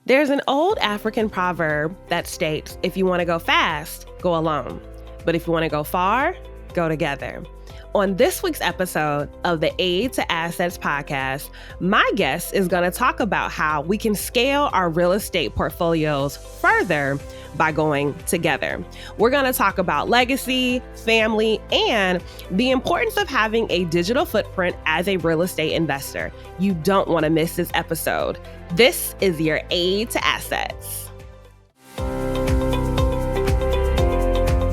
There's an old African proverb that states, if you want to go fast, go alone. But if you want to go far, go together. On this week's episode of the Aid to Assets podcast, my guest is going to talk about how we can scale our real estate portfolios further by going together. We're going to talk about legacy, family, and the importance of having a digital footprint as a real estate investor. You don't want to miss this episode. This is your Aid to Assets.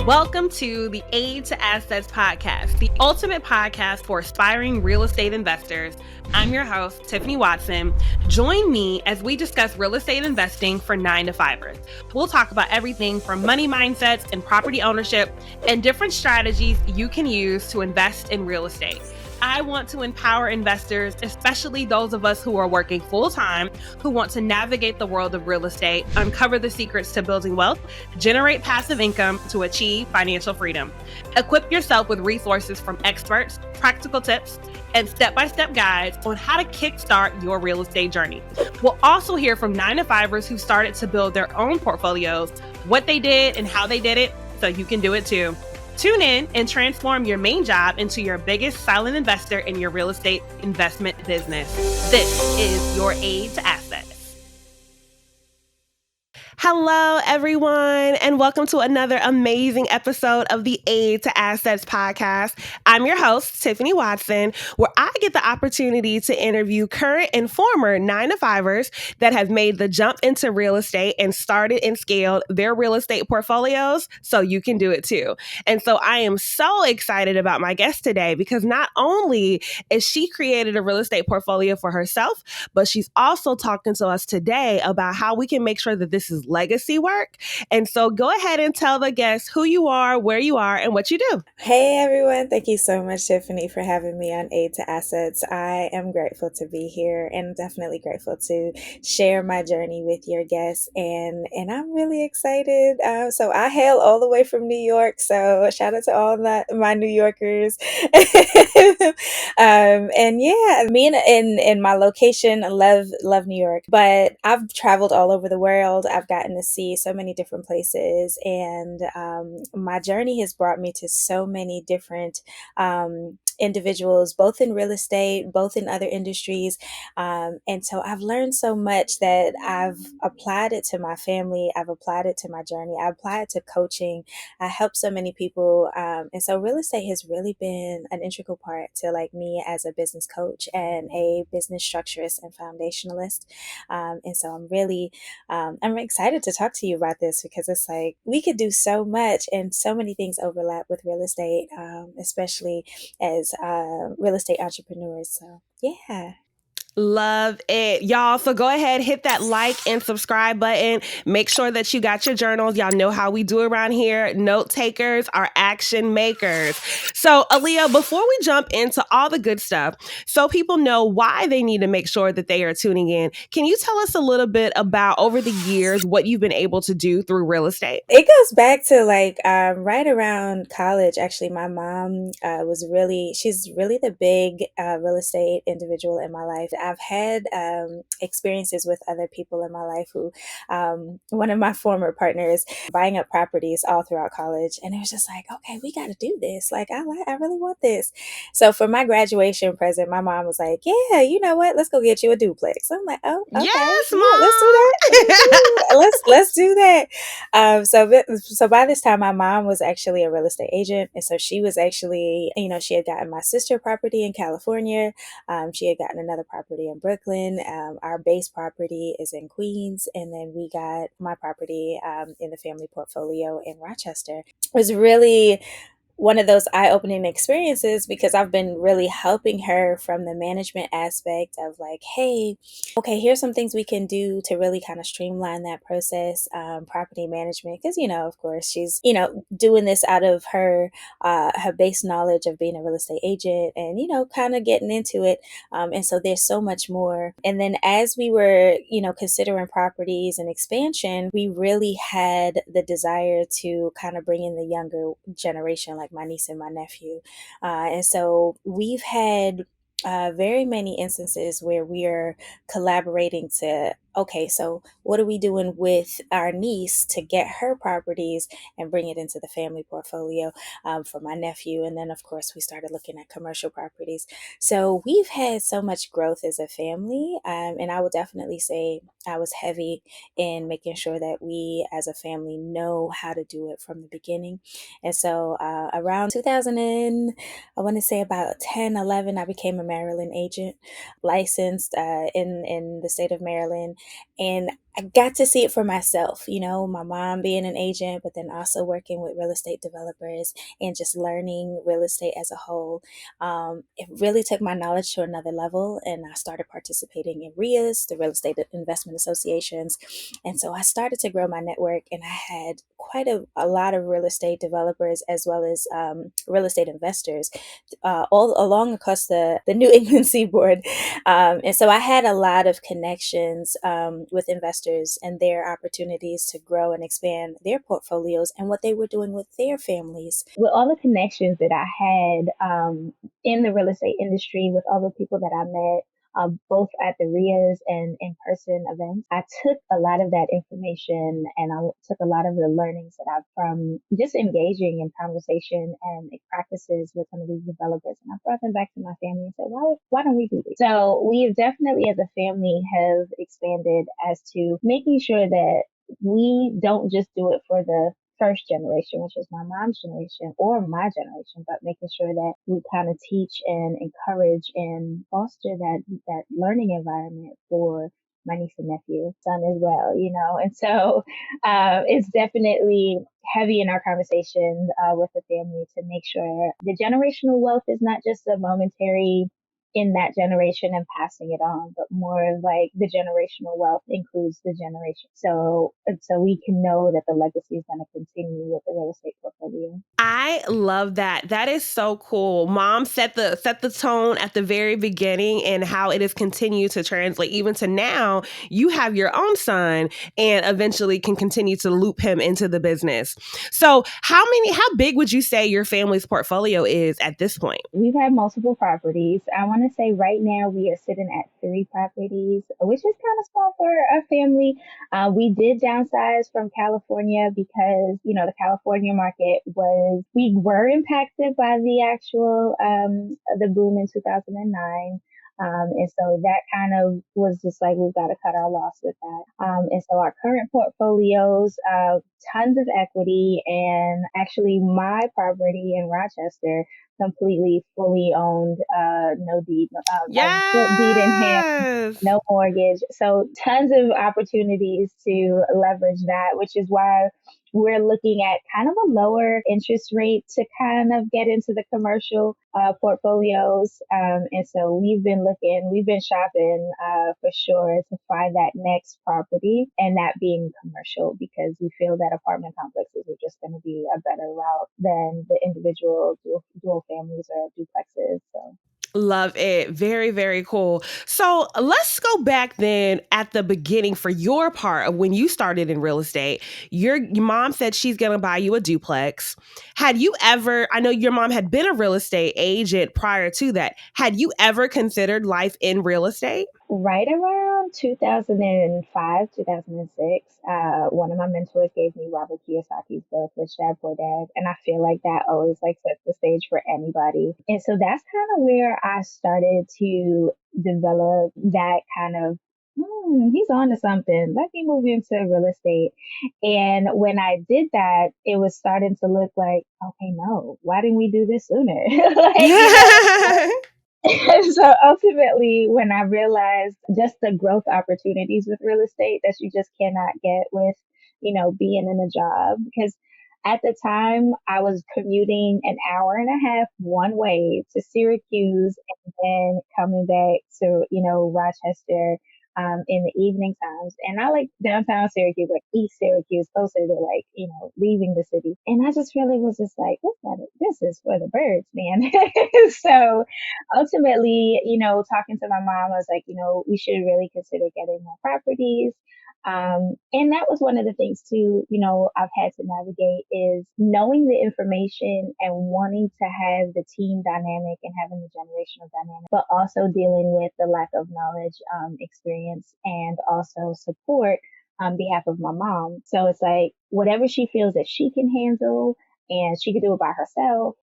Welcome to the Aid to Assets podcast, the ultimate podcast for aspiring real estate investors. I'm your host, Tiffany Watson. Join me as we discuss real estate investing for 9-to-5ers. We'll talk about everything from money mindsets and property ownership and different strategies you can use to invest in real estate. I want to empower investors, especially those of us who are working full-time, who want to navigate the world of real estate, uncover the secrets to building wealth, generate passive income to achieve financial freedom. Equip yourself with resources from experts, practical tips, and step-by-step guides on how to kickstart your real estate journey. We'll also hear from 9-to-5ers who started to build their own portfolios, what they did and how they did it, so you can do it too. Tune in and transform your main job into your biggest silent investor in your real estate investment business. This is your Aid to Assets. Hello, everyone, and welcome to another amazing episode of the Aid to Assets podcast. I'm your host, Tiffany Watson, where I get the opportunity to interview current and former 9-to-5ers that have made the jump into real estate and started and scaled their real estate portfolios so you can do it too. And so I am so excited about my guest today because not only is she created a real estate portfolio for herself, but she's also talking to us today about how we can make sure that this is legacy work. And so go ahead and tell the guests who you are, where you are, and what you do. Hey everyone, thank you so much, Tiffany, for having me on Aid to Assets. I am grateful to be here and definitely grateful to share my journey with your guests. And I'm really excited. So I hail all the way from New York. So shout out to all my New Yorkers. And yeah, me in my location, I love New York, but I've traveled all over the world. I've gotten to see so many different places, and my journey has brought me to so many different individuals, both in real estate, both in other industries. And so I've learned so much that I've applied it to my family. I've applied it to my journey. I applied it to coaching. I help so many people. And so real estate has really been an integral part to like me as a business coach and a business structurist and foundationalist. And so I'm excited to talk to you about this because it's like we could do so much and so many things overlap with real estate, especially as real estate entrepreneurs. So yeah. Love it. Y'all, so go ahead, hit that like and subscribe button. Make sure that you got your journals. Y'all know how we do around here. Note takers are action makers. So Alleah, before we jump into all the good stuff, so people know why they need to make sure that they are tuning in, can you tell us a little bit about over the years what you've been able to do through real estate? It goes back to like right around college. Actually, my mom she's really the big real estate individual in my life. I've had experiences with other people in my life who, one of my former partners, buying up properties all throughout college. And it was just like, okay, we got to do this. Like, I really want this. So for my graduation present, my mom was like, yeah, you know what? Let's go get you a duplex. I'm like, oh, okay. Yes, yeah, Mom. let's do that. Let's do that. So by this time, my mom was actually a real estate agent. And so she was actually, she had gotten my sister property in California. She had gotten another property in Brooklyn. Our base property is in Queens. And then we got my property in the family portfolio in Rochester. It was really one of those eye-opening experiences because I've been really helping her from the management aspect of like, hey, okay, here's some things we can do to really kind of streamline that process, property management. Because, of course, she's, doing this out of her base knowledge of being a real estate agent and, kind of getting into it. And so there's so much more. And then as we were, considering properties and expansion, we really had the desire to kind of bring in the younger generation, like my niece and my nephew. And so we've had very many instances where we are collaborating to okay, so what are we doing with our niece to get her properties and bring it into the family portfolio for my nephew? And then, of course, we started looking at commercial properties. So we've had so much growth as a family. And I will definitely say I was heavy in making sure that we as a family know how to do it from the beginning. And so around 2000, I want to say about 10, 11, I became a Maryland agent, licensed in the state of Maryland, and I got to see it for myself, you know, my mom being an agent, but then also working with real estate developers and just learning real estate as a whole. It really took my knowledge to another level, and I started participating in RIAs, the Real Estate Investment Associations. And so I started to grow my network, and I had quite a lot of real estate developers as well as real estate investors all along across the New England seaboard. And so I had a lot of connections with investors and their opportunities to grow and expand their portfolios and what they were doing with their families. With all the connections that I had in the real estate industry, with all the people that I met, both at the RIAs and in-person events, I took a lot of that information and I took a lot of the learnings that I've from just engaging in conversation and practices with some of these developers, and I brought them back to my family and said, why don't we do this? So we have definitely, as a family, have expanded as to making sure that we don't just do it for the first generation, which is my mom's generation or my generation, but making sure that we kind of teach and encourage and foster that learning environment for my niece and nephew, son as well, you know. And so it's definitely heavy in our conversation with the family to make sure the generational wealth is not just a momentary in that generation and passing it on, but more of like the generational wealth includes the generation. So we can know that the legacy is going to continue with the real estate portfolio. I love that. That is so cool. Mom set the tone at the very beginning and how it has continued to translate even to now. You have your own son and eventually can continue to loop him into the business. So how big would you say your family's portfolio is at this point? We've had multiple properties. I want to say right now we are sitting at 3 properties, which is kind of small for a family. We did downsize from California because, you know, the California market we were impacted by the actual, the boom in 2009. And so that kind of was just like, we've got to cut our loss with that. And so our current portfolios, tons of equity, and actually my property in Rochester, completely fully owned, no deed, deed in hand, Yes. no mortgage. So tons of opportunities to leverage that, which is why we're looking at kind of a lower interest rate to kind of get into the commercial portfolios. And so we've been shopping for sure to find that next property, and that being commercial, because we feel that apartment complexes are just going to be a better route than the individual dual families or duplexes. So Love it. Very, very cool. So let's go back then at the beginning for your part of when you started in real estate. Your mom said she's going to buy you a duplex. Had you ever, I know your mom had been a real estate agent prior to that. Had you ever considered life in real estate? right around 2005, 2006, one of my mentors gave me Robert Kiyosaki's book, Rich Dad Poor Dad, and I feel like that always like sets the stage for anybody. And so that's kind of where I started to develop that kind of, he's on to something. Let me move into real estate. And when I did that, it was starting to look like, okay, no, why didn't we do this sooner? Like, you know, so ultimately, when I realized just the growth opportunities with real estate that you just cannot get with, you know, being in a job, because at the time I was commuting an hour and a half one way to Syracuse and then coming back to, you know, Rochester, in the evening times. And I like downtown Syracuse, like East Syracuse, closer to like, you know, leaving the city. And I just really was just like, this is for the birds, man. So ultimately, you know, talking to my mom, I was like, you know, we should really consider getting more properties. And that was one of the things too, I've had to navigate is knowing the information and wanting to have the team dynamic and having the generational dynamic, but also dealing with the lack of knowledge, experience, and also support on behalf of my mom. So it's like whatever she feels that she can handle and she could do it by herself,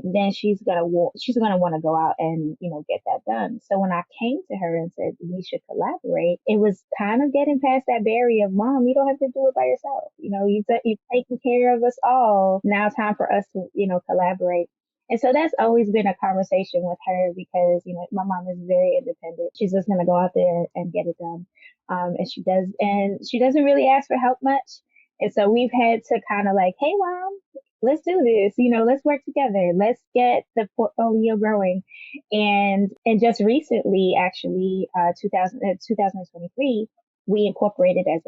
then she's gonna want to go out and get that done. So when I came to her and said we should collaborate, it was kind of getting past that barrier of mom, you don't have to do it by yourself. You've taken care of us all. Now time for us to collaborate. And so that's always been a conversation with her because my mom is very independent. She's just gonna go out there and get it done, and she doesn't really ask for help much. And so we've had to kind of like, hey, mom, let's do this. Let's work together. Let's get the portfolio growing. And just recently, actually, 2023, we incorporated as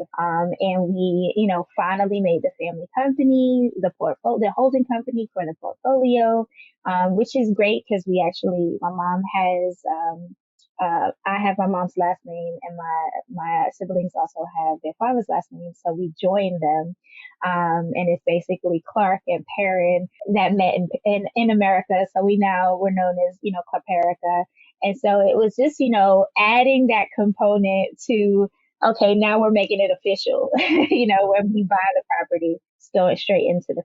and we, finally made the family company, the holding company for the portfolio, which is great because my mom has, I have my mom's last name, and my siblings also have their father's last name. So we joined them. And it's basically Clark and Perrin that met in America. So we're known as, Clark Erica. And so it was just, adding that component to, okay, now we're making it official. When we buy the property, it's going straight into the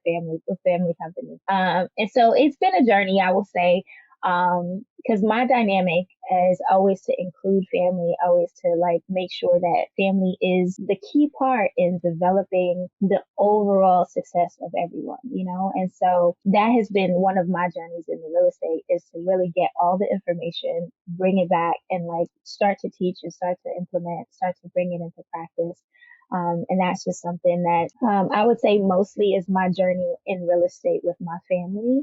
family company. And so it's been a journey, I will say, because my dynamic is always to include family, always to like make sure that family is the key part in developing the overall success of everyone, and so that has been one of my journeys in the real estate, is to really get all the information, bring it back, and like start to teach and start to implement, start to bring it into practice. And that's just something that I would say mostly is my journey in real estate with my family,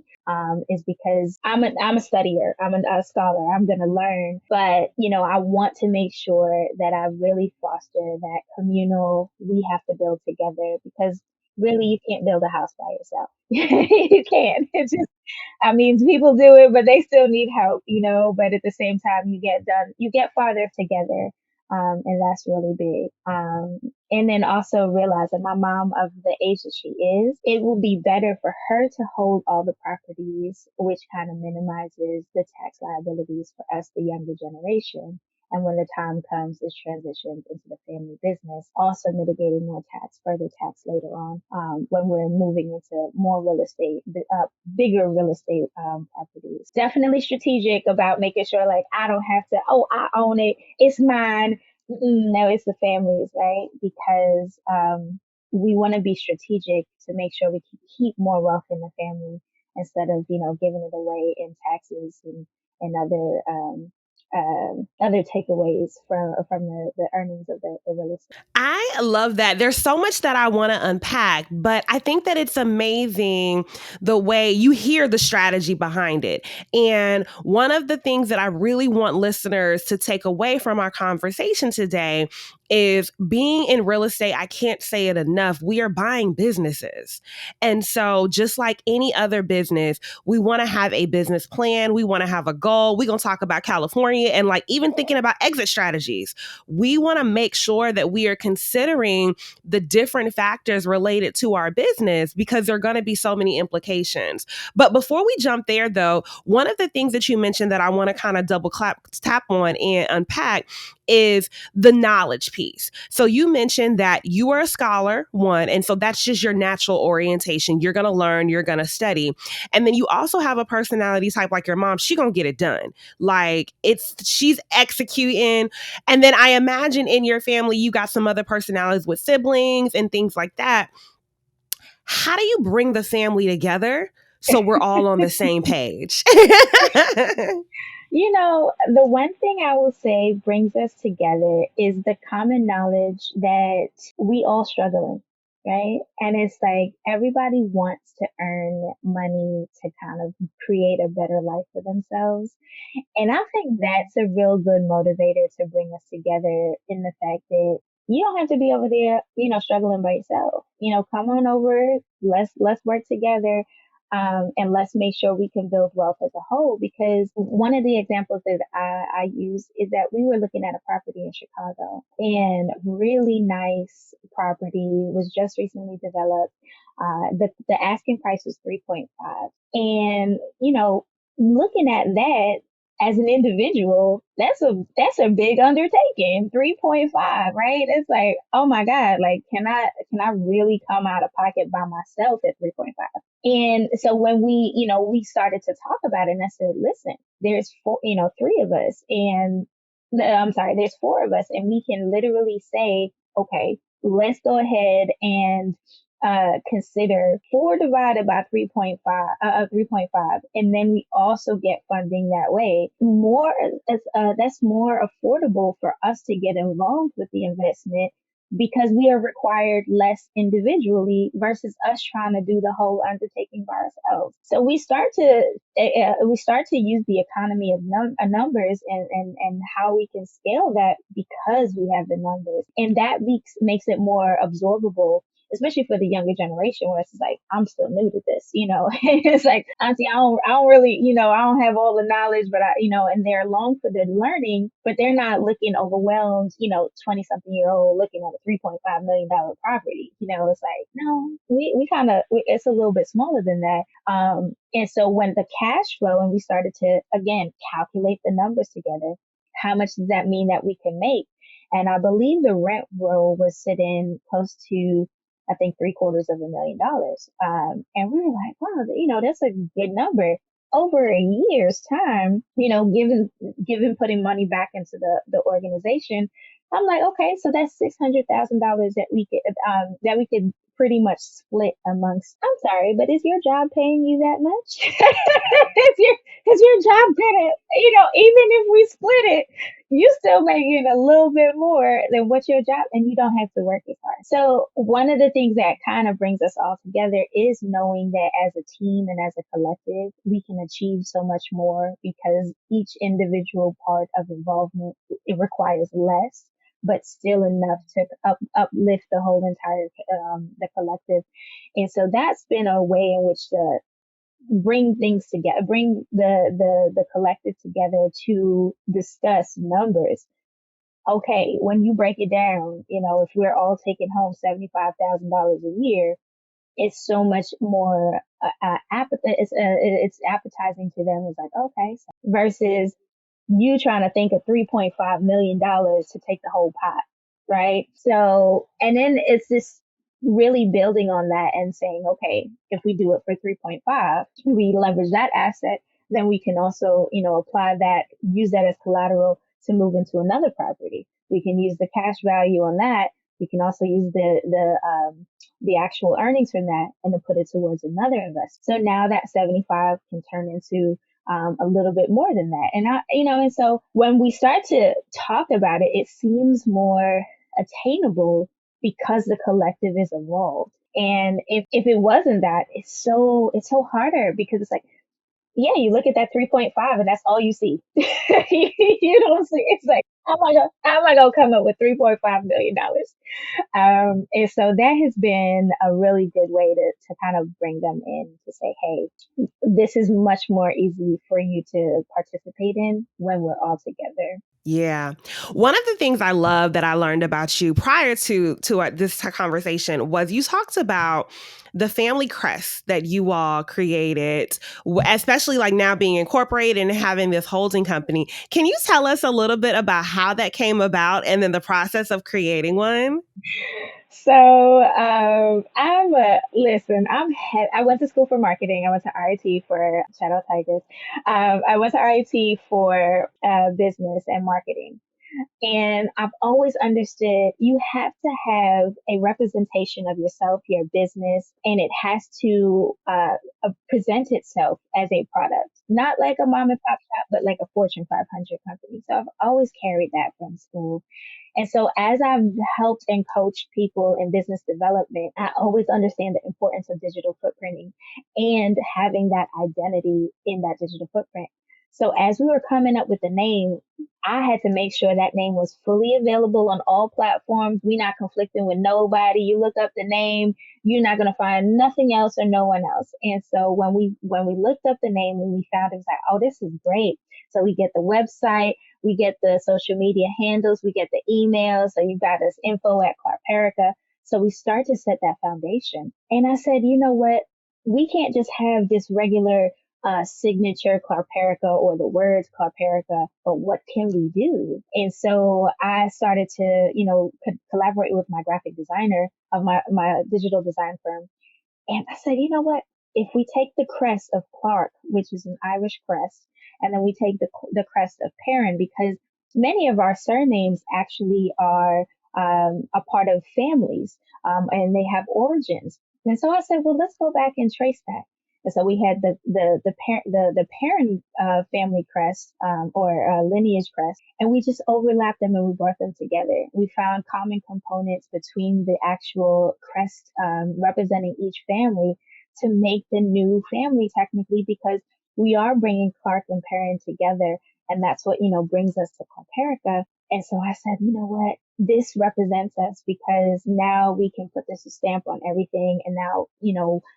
is because I'm a studier, I'm a scholar, I'm going to learn, but I want to make sure that I really foster that communal, we have to build together, because really you can't build a house by yourself. You can't. I mean, people do it, but they still need help, but at the same time, you get farther together. And that's really big. And then also realizing my mom of the age that she is, it will be better for her to hold all the properties, which kind of minimizes the tax liabilities for us, the younger generation. And when the time comes, this transitions into the family business, also mitigating further tax later on, when we're moving into more real estate, bigger real estate properties. Definitely strategic about making sure, like, I don't have to, oh, I own it, it's mine. No, it's the families, right? Because we want to be strategic to make sure we can keep more wealth in the family instead of, giving it away in taxes and other takeaways from the earnings of the real estate. I love that. There's so much that I want to unpack, but I think that it's amazing the way you hear the strategy behind it. And one of the things that I really want listeners to take away from our conversation today is being in real estate. I can't say it enough. We are buying businesses. And so just like any other business, we want to have a business plan. We want to have a goal. We're going to talk about California and like even thinking about exit strategies. We want to make sure that we are considering the different factors related to our business because there are going to be so many implications. But before we jump there, though, one of the things that you mentioned that I want to kind of tap on and unpack is the knowledge piece. So you mentioned that you are a scholar, one, and so that's just your natural orientation. You're going to learn, you're going to study. And then you also have a personality type like your mom. She's going to get it done. Like she's executing. And then I imagine in your family, you got some other personalities with siblings and things like that. How do you bring the family together so we're all on the same page? The one thing I will say brings us together is the common knowledge that we all struggling, right? And it's like everybody wants to earn money to kind of create a better life for themselves. And I think that's a real good motivator to bring us together, in the fact that you don't have to be over there, struggling by yourself. Come on over. Let's work together. And let's make sure we can build wealth as a whole. Because one of the examples that I use is that we were looking at a property in Chicago, and really nice property was just recently developed. The asking price was 3.5. And, looking at that as an individual, that's a big undertaking. 3.5, right? It's like, oh my God, like, can I really come out of pocket by myself at 3.5? And so when we started to talk about it, and I said, listen, there's three of us, and I'm sorry, there's four of us, and we can literally say, okay, let's go ahead and consider 4 divided by 3.5, and then we also get funding that way. That's more affordable for us to get involved with the investment, because we are required less individually versus us trying to do the whole undertaking by ourselves. So we start to use the economy of numbers, and how we can scale that because we have the numbers, and that makes it more absorbable, especially for the younger generation, where it's like, I'm still new to this, it's like, auntie, I don't really, I don't have all the knowledge, but and they're along for the learning, but they're not looking overwhelmed, 20 something year old looking at a $3.5 million property. It's like, no, we kind of, it's a little bit smaller than that. And so when the cash flow, and we started to, again, calculate the numbers together, how much does that mean that we can make? And I believe the rent roll was sitting close to, I think, $750,000. And we were like, wow, that's a good number over a year's time, given putting money back into the organization. I'm like, okay, so that's $600,000 that we could pretty much split amongst. I'm sorry, but is your job paying you that much? Is your job gonna, even if we split it, you still making a little bit more than what your job, and you don't have to work as hard. So one of the things that kind of brings us all together is knowing that as a team and as a collective, we can achieve so much more, because each individual part of involvement, it requires less, but still enough to uplift the whole entire the collective. And so that's been a way in which to bring things together, bring the collective together to discuss numbers. Okay, when you break it down, if we're all taking home $75,000 a year, it's so much more it's appetizing to them. It's like, okay, so, versus you trying to think of $3.5 million to take the whole pot, right? So, and then it's just really building on that and saying, okay, if we do it for 3.5, we leverage that asset, then we can also, apply that, use that as collateral to move into another property. We can use the cash value on that. We can also use the actual earnings from that and to put it towards another investment. So now that 75 can turn into a little bit more than that. And so when we start to talk about it, it seems more attainable because the collective is evolved. And if it wasn't that, it's so harder, because it's like, yeah, you look at that 3.5 and that's all you see. You don't see, it's like, how am I gonna come up with $3.5 million? And so that has been a really good way to kind of bring them in to say, hey, this is much more easy for you to participate in when we're all together. Yeah. One of the things I love that I learned about you prior to this conversation was you talked about the family crest that you all created, especially like now being incorporated and having this holding company. Can you tell us a little bit about how that came about and then the process of creating one? So I went to school for marketing. I went to RIT for Shadow Tigers. I went to RIT for business and marketing. And I've always understood you have to have a representation of yourself, your business, and it has to present itself as a product, not like a mom and pop shop, but like a Fortune 500 company. So I've always carried that from school. And so as I've helped and coached people in business development, I always understand the importance of digital footprinting and having that identity in that digital footprint. So as we were coming up with the name, I had to make sure that name was fully available on all platforms. We're not conflicting with nobody. You look up the name, you're not going to find nothing else or no one else. And so when we looked up the name and we found it, was like, oh, this is great. So we get the website, we get the social media handles, we get the emails. So you got us info@Clarke. So we start to set that foundation. And I said, you know what? We can't just have this regular signature Clarke or the words Clarke, but what can we do? And so I started to, collaborate with my graphic designer of my digital design firm. And I said, you know what? If we take the crest of Clarke, which is an Irish crest, and then we take the crest of Perrin, because many of our surnames actually are a part of families, and they have origins. And so I said, well, let's go back and trace that. And so we had the Perrin family crest, or lineage crest, and we just overlapped them and we brought them together. We found common components between the actual crest representing each family to make the new family technically, because we are bringing Clarke and Perrin together, and that's what brings us to Clarke. And so I said, you know what? This represents us, because now we can put this stamp on everything. And now,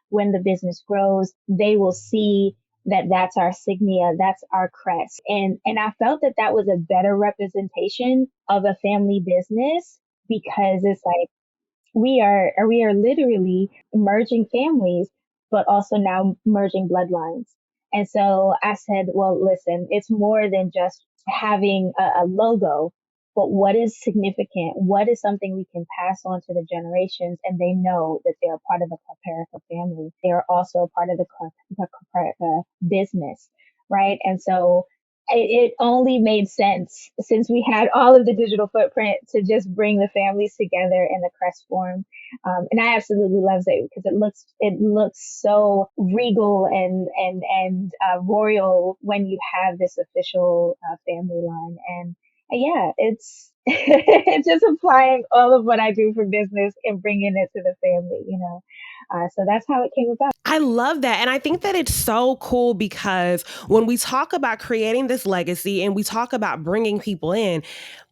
when the business grows, they will see that that's our signia, that's our crest. And I felt that that was a better representation of a family business, because it's like we are literally merging families, but also now merging bloodlines. And so I said, well, listen, it's more than just having a logo, but what is significant? What is something we can pass on to the generations, and they know that they're a part of the Clarke family. They are also a part of the Clarke business, right? And so it only made sense, since we had all of the digital footprint, to just bring the families together in the crest form. And I absolutely love it, because it looks so regal and royal when you have this official family line. And yeah, it's it's just applying all of what I do for business and bringing it to the family. So that's how it came about. I love that. And I think that it's so cool, because when we talk about creating this legacy and we talk about bringing people in,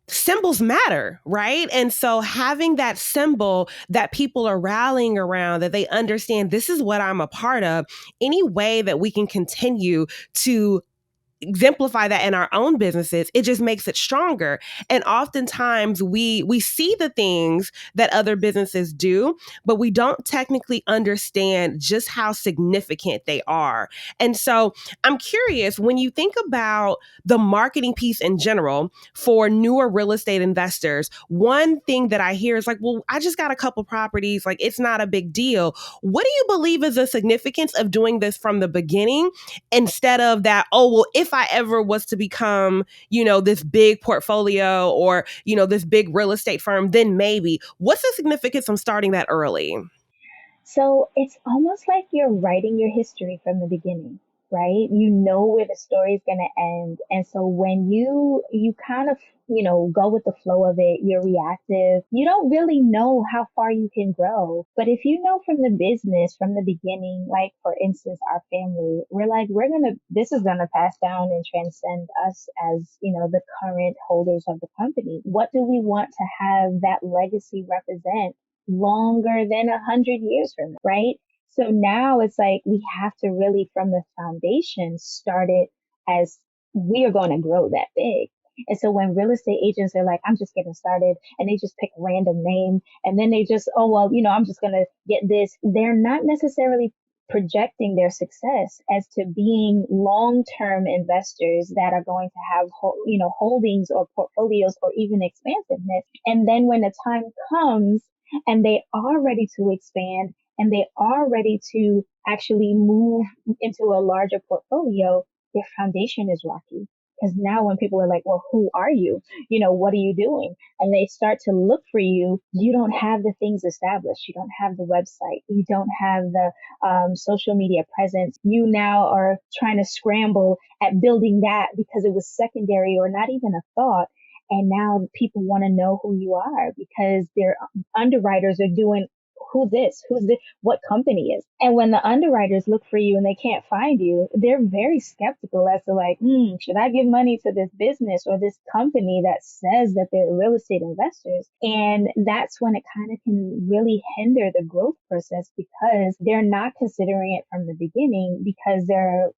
symbols matter, right? And so having that symbol that people are rallying around, that they understand this is what I'm a part of, any way that we can continue to exemplify that in our own businesses, it just makes it stronger. And oftentimes we see the things that other businesses do, but we don't technically understand just how significant they are. And so I'm curious, when you think about the marketing piece in general for newer real estate investors, one thing that I hear is like, well, I just got a couple properties, like it's not a big deal. What do you believe is the significance of doing this from the beginning, instead of that, oh, well, if I ever was to become, this big portfolio, or, this big real estate firm, then maybe. What's the significance of starting that early? So it's almost like you're writing your history from the beginning, right? You know where the story is going to end. And so when you kind of, go with the flow of it, you're reactive. You don't really know how far you can grow. But if you know from the business, from the beginning, like for instance, our family, we're like, this is going to pass down and transcend us as, the current holders of the company. What do we want to have that legacy represent longer than 100 years from now, right? So now it's like we have to really, from the foundation, start it as we are going to grow that big. And so when real estate agents are like, I'm just getting started, and they just pick a random name, and then they just, oh, well, I'm just going to get this, they're not necessarily projecting their success as to being long-term investors that are going to have, holdings or portfolios or even expansiveness. And then when the time comes, and they are ready to expand, and they are ready to actually move into a larger portfolio, their foundation is rocky. Because now when people are like, well, who are you? What are you doing? And they start to look for you. You don't have the things established. You don't have the website. You don't have the social media presence. You now are trying to scramble at building that, because it was secondary or not even a thought. And now people want to know who you are, because their underwriters are doing who's this? Who's this? What company is? And when the underwriters look for you and they can't find you, they're very skeptical as to like, should I give money to this business or this company that says that they're real estate investors? And that's when it kind of can really hinder the growth process because they're not considering it from the beginning because they're,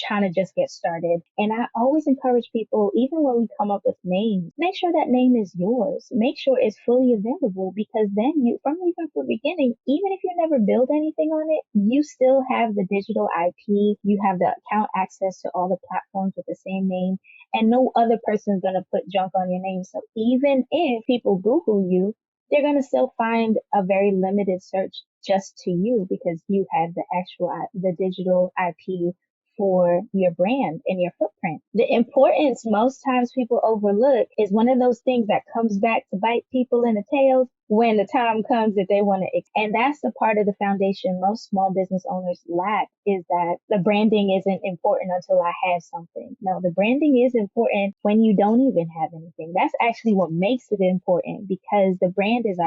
trying to just get started. And I always encourage people, even when we come up with names, make sure that name is yours. Make sure it's fully available because then even from the beginning, even if you never build anything on it, you still have the digital IP. You have the account access to all the platforms with the same name and no other person's going to put junk on your name. So even if people Google you, they're going to still find a very limited search just to you because you have the digital IP for your brand and your footprint. The importance most times people overlook is one of those things that comes back to bite people in the tails when the time comes that they want to. And that's the part of the foundation most small business owners lack is that the branding isn't important until I have something. No, the branding is important when you don't even have anything. That's actually what makes it important because the brand is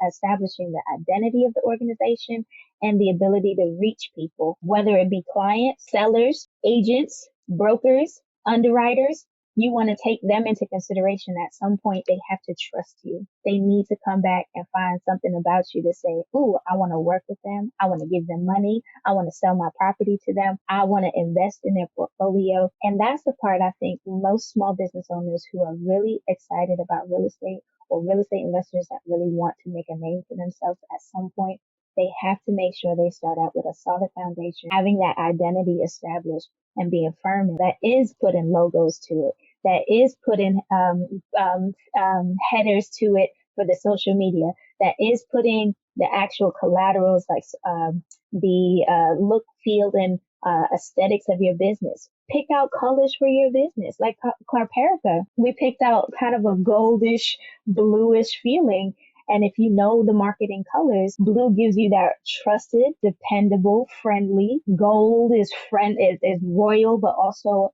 establishing the identity of the organization and the ability to reach people, whether it be clients, sellers, agents, brokers, underwriters. You want to take them into consideration. At some point, they have to trust you. They need to come back and find something about you to say, ooh, I want to work with them. I want to give them money. I want to sell my property to them. I want to invest in their portfolio. And that's the part I think most small business owners who are really excited about real estate or real estate investors that really want to make a name for themselves at some point, they have to make sure they start out with a solid foundation, having that identity established and being firm that is putting logos to it, that is putting headers to it for the social media, that is putting the actual collaterals like the look, feel, and aesthetics of your business. Pick out colors for your business. Like Clarke Erica, we picked out kind of a goldish, bluish feeling. And if you know the marketing colors, blue gives you that trusted, dependable, friendly. Gold is royal, but also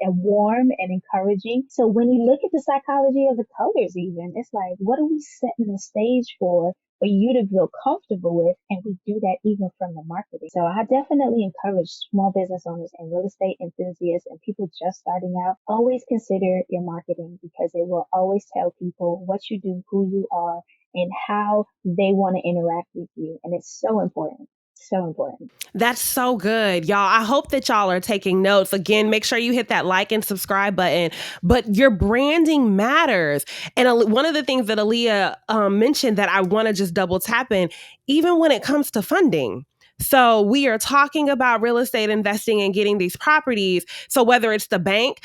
warm and encouraging. So when you look at the psychology of the colors, even it's like, what are we setting the stage for you to feel comfortable with? And we do that even from the marketing. So I definitely encourage small business owners and real estate enthusiasts and people just starting out, always consider your marketing because it will always tell people what you do, who you are, and how they want to interact with you. And it's so important. So important. That's so good, y'all. I hope that y'all are taking notes. Again, make sure you hit that like and subscribe button. But your branding matters. And one of the things that Alleah mentioned that I want to just double tap in, even when it comes to funding. So we are talking about real estate investing and getting these properties. So whether it's the bank,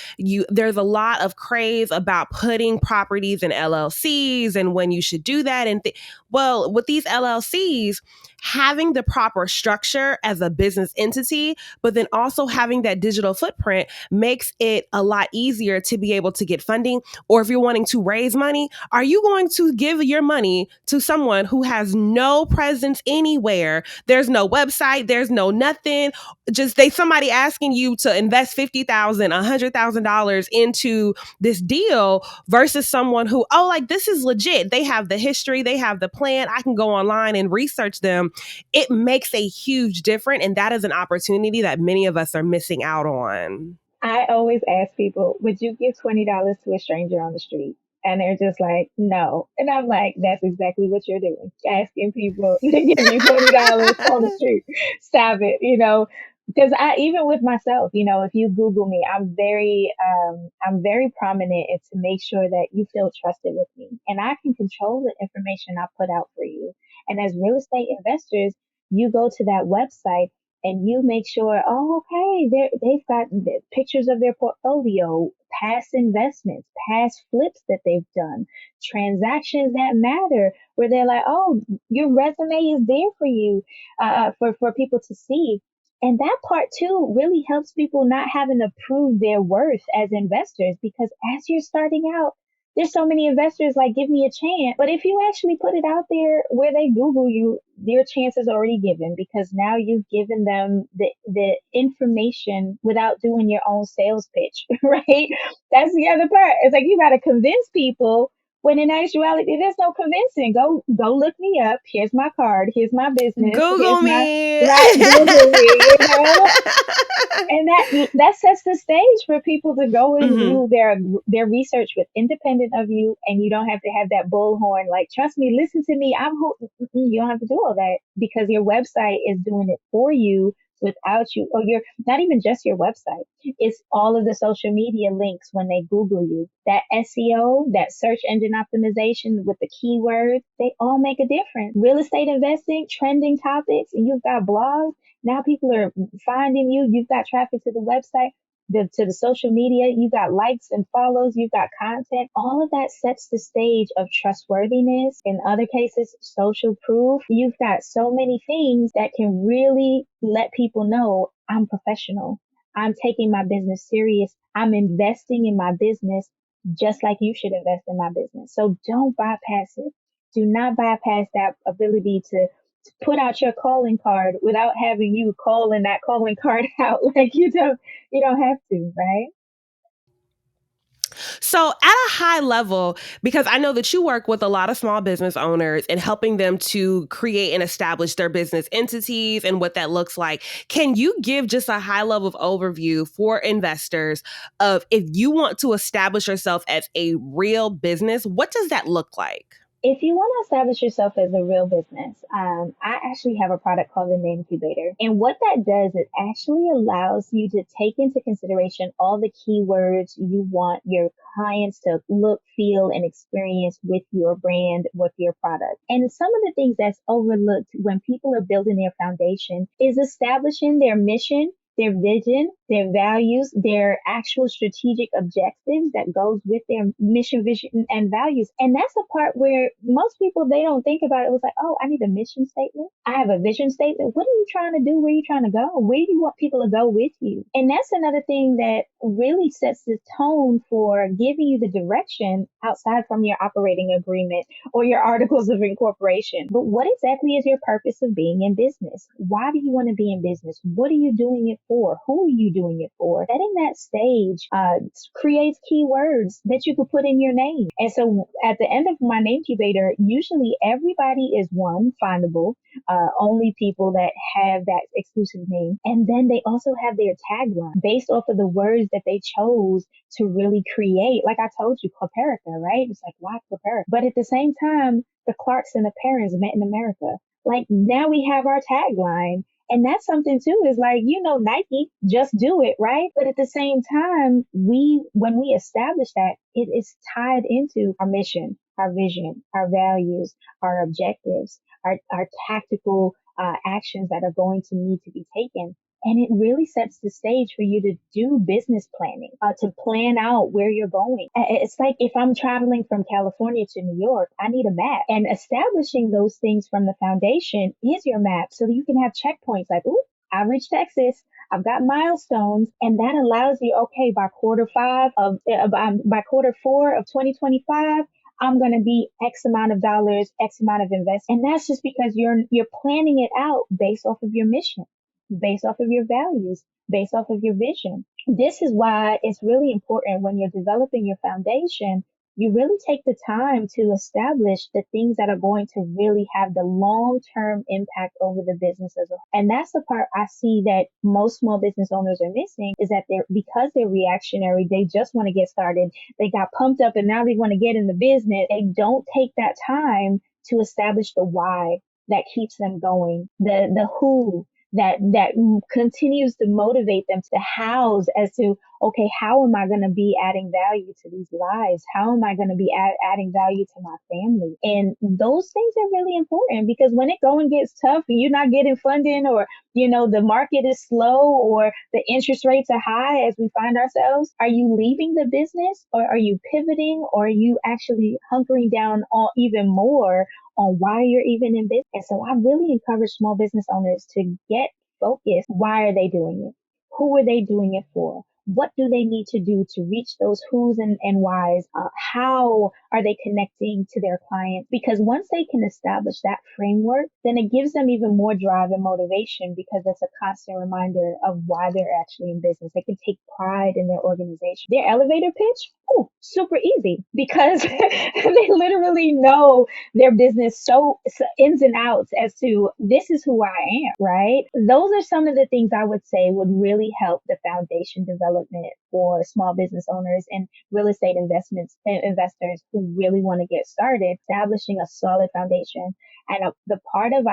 there's a lot of craze about putting properties in LLCs and when you should do that. And well, with these LLCs, having the proper structure as a business entity, but then also having that digital footprint makes it a lot easier to be able to get funding. Or if you're wanting to raise money, are you going to give your money to someone who has no presence anywhere? There's no website, there's no nothing. Just somebody asking you to invest $50,000, $100,000 into this deal versus someone who, this is legit. They have the history, they have the plan. I can go online and research them. It makes a huge difference. And that is an opportunity that many of us are missing out on. I always ask people, would you give $20 to a stranger on the street? And they're just like, no. And I'm like, that's exactly what you're doing. Asking people to give you $20 on the street. Stop it, because even with myself, if you Google me, I'm very prominent to make sure that you feel trusted with me and I can control the information I put out for you. And as real estate investors, you go to that website and you make sure, okay, they've got the pictures of their portfolio, past investments, past flips that they've done, transactions that matter, where they're like, oh, your resume is there for you, for people to see. And that part too really helps people not having to prove their worth as investors, because as you're starting out, there's so many investors like, give me a chance. But if you actually put it out there where they Google you, their chance is already given, because now you've given them the information without doing your own sales pitch, right? That's the other part. It's like you got to convince people When in actuality, there's no convincing. Go look me up. Here's my card. Here's my business. Google Here's my me. right. Google me. And that sets the stage for people to go and Hmm. do their research with independent of you, and you don't have to have that bullhorn like, trust me, listen to me, I'm who. You don't have to do all that because your website is doing it for you without you, or your not even just your website. It's all of the social media links when they Google you. That SEO, that search engine optimization with the keywords, they all make a difference. Real estate investing, trending topics, and you've got blogs. Now people are finding you. You've got traffic to the website, to the social media. You got likes and follows. You've got content. All of that sets the stage of trustworthiness. In other cases, social proof. You've got so many things that can really let people know I'm professional. I'm taking my business serious. I'm investing in my business just like you should invest in my business. So don't bypass it. Do not bypass that ability to put out your calling card without having you calling that calling card out. Like you don't have to, right? So, at a high level, because I know that you work with a lot of small business owners and helping them to create and establish their business entities and what that looks like, can you give just a high level of overview for investors of if you want to establish yourself as a real business, what does that look like? If you want to establish yourself as a real business, I actually have a product called the Name Incubator. And what that does, it actually allows you to take into consideration all the keywords you want your clients to look, feel, and experience with your brand, with your product. And some of the things that's overlooked when people are building their foundation is establishing their mission, their vision, their values, their actual strategic objectives that goes with their mission, vision, and values. And that's the part where most people, they don't think about it. It was like, oh, I need a mission statement. I have a vision statement. What are you trying to do? Where are you trying to go? Where do you want people to go with you? And that's another thing that really sets the tone for giving you the direction outside from your operating agreement or your articles of incorporation. But what exactly is your purpose of being in business? Why do you want to be in business? What are you doing it for? Who are you doing it for? Setting that stage creates keywords that you could put in your name. And so at the end of my name incubator, usually everybody is one, findable, only people that have that exclusive name. And then they also have their tagline based off of the words that they chose to really create. Like I told you, Clarke, right? It's like, why Clarke? But at the same time, the Clarks and the parents met in America. Like now we have our tagline. And that's something too, is like, Nike, just do it, right? But at the same time, when we establish that, it is tied into our mission, our vision, our values, our objectives, our tactical actions that are going to need to be taken. And it really sets the stage for you to do business planning, to plan out where you're going. It's like if I'm traveling from California to New York, I need a map. And establishing those things from the foundation is your map so that you can have checkpoints like, ooh, I reached Texas. I've got milestones, and that allows you, okay, by quarter four of 2025, I'm going to be X amount of dollars, X amount of investment. And that's just because you're planning it out based off of your mission, based off of your values, based off of your vision. This is why it's really important when you're developing your foundation, you really take the time to establish the things that are going to really have the long-term impact over the business as a whole. And that's the part I see that most small business owners are missing, is that because they're reactionary, they just want to get started. They got pumped up and now they want to get in the business. They don't take that time to establish the why that keeps them going, the who, that continues to motivate them, to house as to, okay, how am I going to be adding value to these lives? How am I going to be adding value to my family? And those things are really important, because when it going gets tough and you're not getting funding, or, the market is slow, or the interest rates are high as we find ourselves, are you leaving the business, or are you pivoting, or are you actually hunkering down on even more on why you're even in business? And so I really encourage small business owners to get focused. Why are they doing it? Who are they doing it for? what do they need to do to reach those who's and whys? How are they connecting to their clients? Because once they can establish that framework, then it gives them even more drive and motivation because it's a constant reminder of why they're actually in business. They can take pride in their organization. Their elevator pitch, oh, super easy because they literally know their business so ins and outs as to this is who I am, right? Those are some of the things I would say would really help the foundation development for small business owners and real estate investors who really want to get started, establishing a solid foundation. And the part of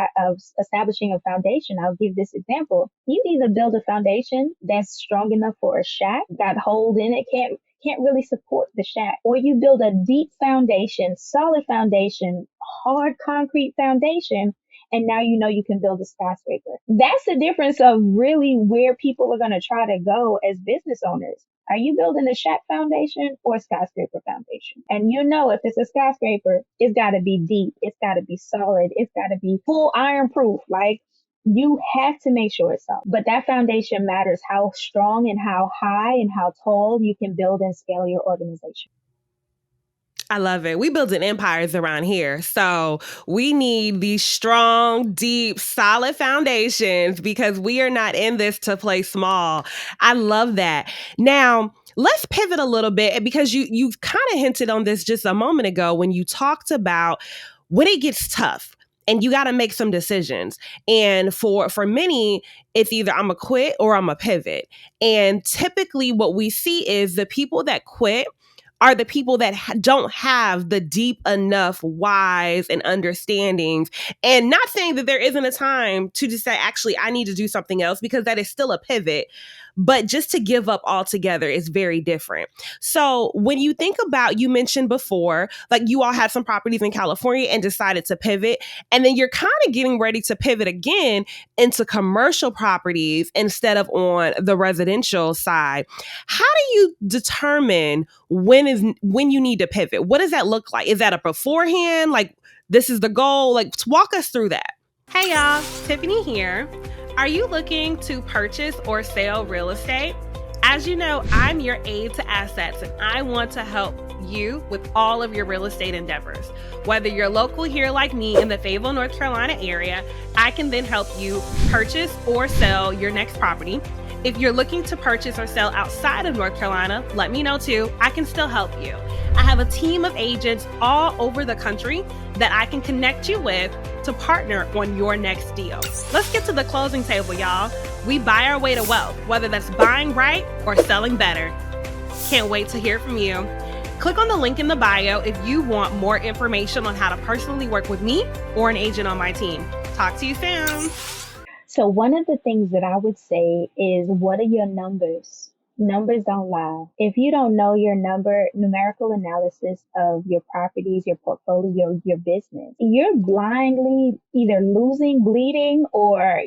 establishing a foundation, I'll give this example. You either build a foundation that's strong enough for a shack, got hold in it, can't really support the shack, or you build a deep foundation, solid foundation, hard concrete foundation, and now you know you can build a skyscraper. That's the difference of really where people are going to try to go as business owners. Are you building a shack foundation or a skyscraper foundation? And you know, if it's a skyscraper, it's got to be deep. It's got to be solid. It's got to be full iron proof. Like, you have to make sure it's solid. But that foundation matters, how strong and how high and how tall you can build and scale your organization. I love it. We building empires around here. So we need these strong, deep, solid foundations because we are not in this to play small. I love that. Now, let's pivot a little bit because you kind of hinted on this just a moment ago when you talked about when it gets tough and you got to make some decisions. And for many, it's either I'm going to quit or I'm going to pivot. And typically what we see is the people that quit are the people that don't have the deep enough whys and understandings. And not saying that there isn't a time to just say, actually, I need to do something else, because that is still a pivot. But just to give up altogether is very different. So when you think about, you mentioned before, like you all had some properties in California and decided to pivot, and then you're kind of getting ready to pivot again into commercial properties instead of on the residential side. How do you determine when you need to pivot? What does that look like? Is that a beforehand? Like, this is the goal? Like, walk us through that. Hey y'all, Tiffany here. Are you looking to purchase or sell real estate? As you know, I'm your aide to assets, and I want to help you with all of your real estate endeavors. Whether you're local here like me in the Fayetteville, North Carolina area, I can then help you purchase or sell your next property. If you're looking to purchase or sell outside of North Carolina, let me know too. I can still help you. I have a team of agents all over the country that I can connect you with to partner on your next deal. Let's get to the closing table, y'all. We buy our way to wealth, whether that's buying right or selling better. Can't wait to hear from you. Click on the link in the bio if you want more information on how to personally work with me or an agent on my team. Talk to you soon. So one of the things that I would say is, what are your numbers? Numbers don't lie. If you don't know your numerical analysis of your properties, your portfolio, your business, you're blindly either losing, bleeding, or,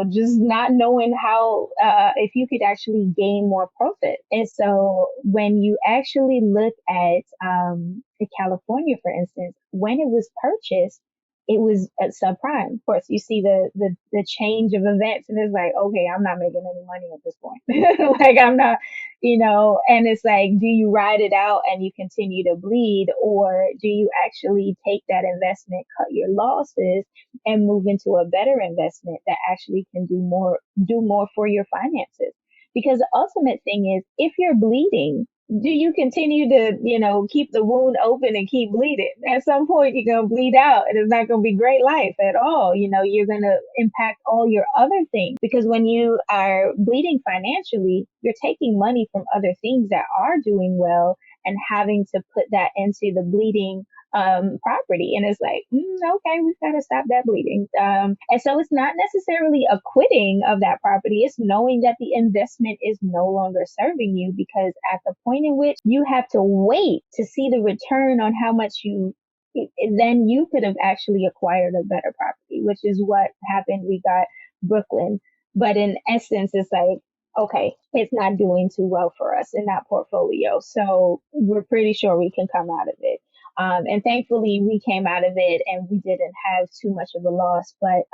just not knowing how, if you could actually gain more profit. And so when you actually look at California, for instance, when it was purchased, it was at subprime. Of course, you see the change of events, and it's like, okay, I'm not making any money at this point. Like, I'm not, and it's like, do you ride it out and you continue to bleed, or do you actually take that investment, cut your losses, and move into a better investment that actually can do more for your finances? Because the ultimate thing is, if you're bleeding, do you continue to, keep the wound open and keep bleeding? At some point, you're going to bleed out, and it's not going to be great life at all. You're going to impact all your other things, because when you are bleeding financially, you're taking money from other things that are doing well and having to put that into the bleeding property. And it's like, okay, we've got to stop that bleeding. And so it's not necessarily a quitting of that property. It's knowing that the investment is no longer serving you, because at the point in which you have to wait to see the return on how much then you could have actually acquired a better property, which is what happened. We got Brooklyn. But in essence, it's like, okay, it's not doing too well for us in that portfolio. So we're pretty sure we can come out of it. And thankfully, we came out of it and we didn't have too much of a loss. But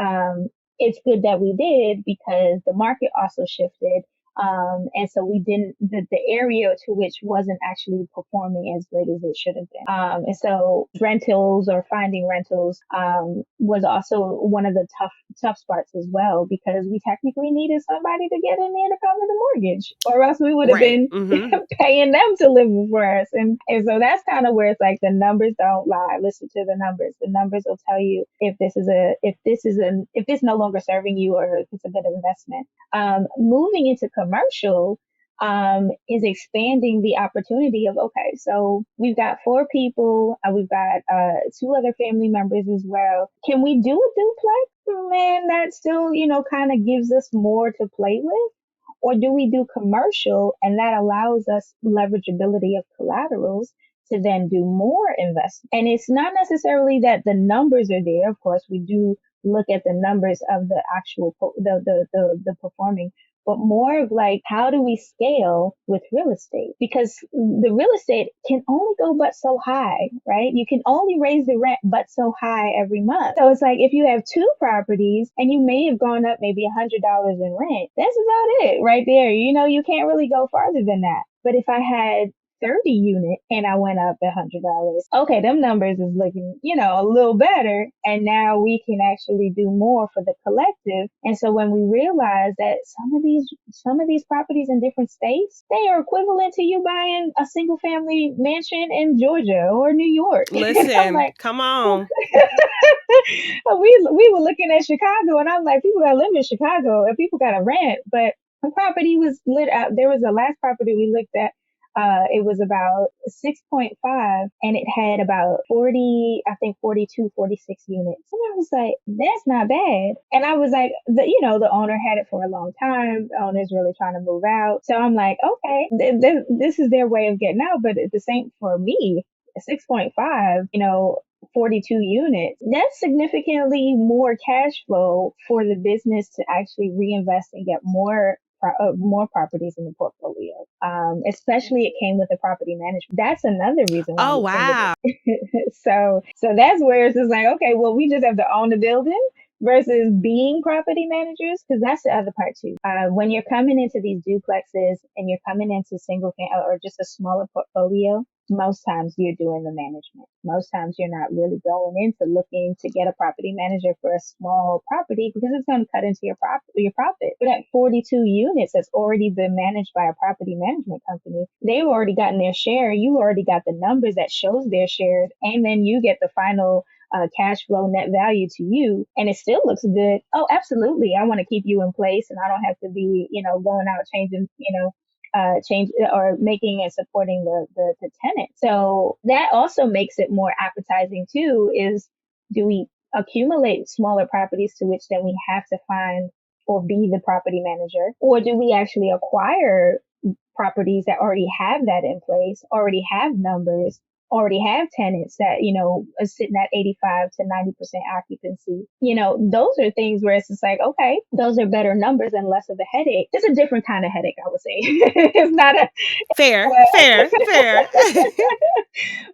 it's good that we did, because the market also shifted. And so we didn't, the area to which wasn't actually performing as great as it should have been. And so rentals or finding rentals, was also one of the tough spots as well, because we technically needed somebody to get in there to cover the mortgage, or else we would have Right. been Mm-hmm. paying them to live for us. And so that's kind of where it's like the numbers don't lie. Listen to the numbers. The numbers will tell you if this no longer serving you, or if it's a good investment. Moving into commercial, is expanding the opportunity of, okay, so we've got 4 people, we've got 2 other family members as well. Can we do a duplex? Man, that still, kind of gives us more to play with. Or do we do commercial, and that allows us leverageability of collaterals to then do more investment? And it's not necessarily that the numbers are there. Of course, we do look at the numbers of the actual the performing, but more of like, how do we scale with real estate? Because the real estate can only go but so high, right? You can only raise the rent but so high every month. So it's like, if you have 2 properties and you may have gone up maybe $100 in rent, that's about it right there. You can't really go farther than that. But if I had 30 units and I went up $100, okay, them numbers is looking, a little better. And now we can actually do more for the collective. And so when we realize that some of these properties in different states, they are equivalent to you buying a single family mansion in Georgia or New York. Listen, I'm like, come on. we were looking at Chicago, and I'm like, people that live in Chicago and people got to rent, but the property was lit out. There was the last property we looked at. It was about 6.5, and it had about 40, I think 42, 46 units. And I was like, that's not bad. And I was like, the owner had it for a long time. The owner's really trying to move out. So I'm like, okay, this is their way of getting out. But the same for me, 6.5, 42 units, that's significantly more cash flow for the business to actually reinvest and get more properties in the portfolio. Especially it came with the property management. That's another reason why. Oh, wow. So that's where it's just like, okay, well, we just have to own the building versus being property managers, because that's the other part too. When you're coming into these duplexes and you're coming into single family or just a smaller portfolio, most times you're doing the management. Most times you're not really going into looking to get a property manager for a small property, because it's going to cut into your profit. But at 42 units that's already been managed by a property management company, they've already gotten their share. You already got the numbers that shows their shares, and then you get the final cash flow net value to you, and it still looks good. Oh, absolutely. I want to keep you in place, and I don't have to be, going out changing, change or making and supporting the tenant. So that also makes it more appetizing too, is, do we accumulate smaller properties to which then we have to find or be the property manager, or do we actually acquire properties that already have that in place, already have numbers, already have tenants that, are sitting at 85 to 90% occupancy? Those are things where it's just like, okay, those are better numbers and less of a headache. It's a different kind of headache, I would say. It's not a fair.